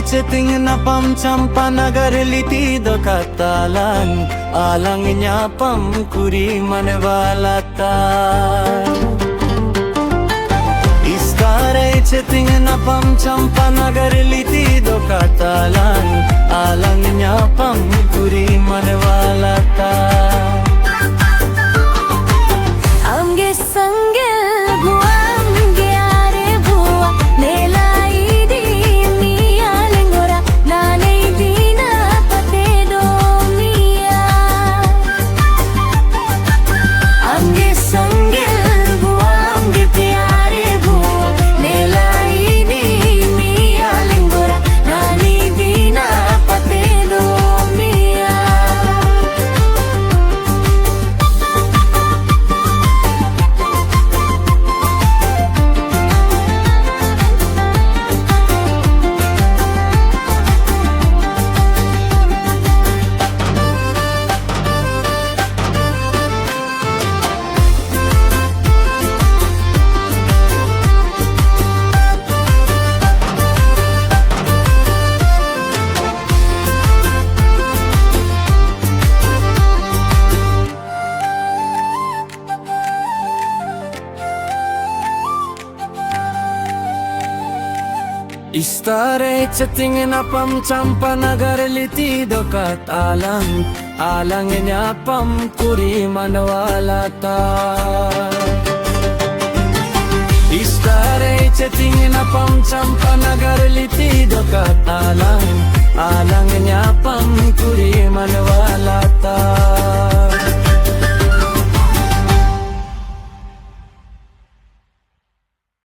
Ceting na pam campa nagar liti do katalan alangnya pam kuri manvalata Istare ceting na pam campa nagar liti do katalan alangnya pam kuri manvalata Amge sange buamge are bua nelai di miya lengora nanei dina pate do miya Amge sange buamge pyare bua nelai di miya lengora nanei dina pate do miya Istare ceting na pam campa nagar liti do katalan alangnya pam kuri manvalata Istare ceting na pam campa nagar liti do katalan alangnya pam kuri manvalata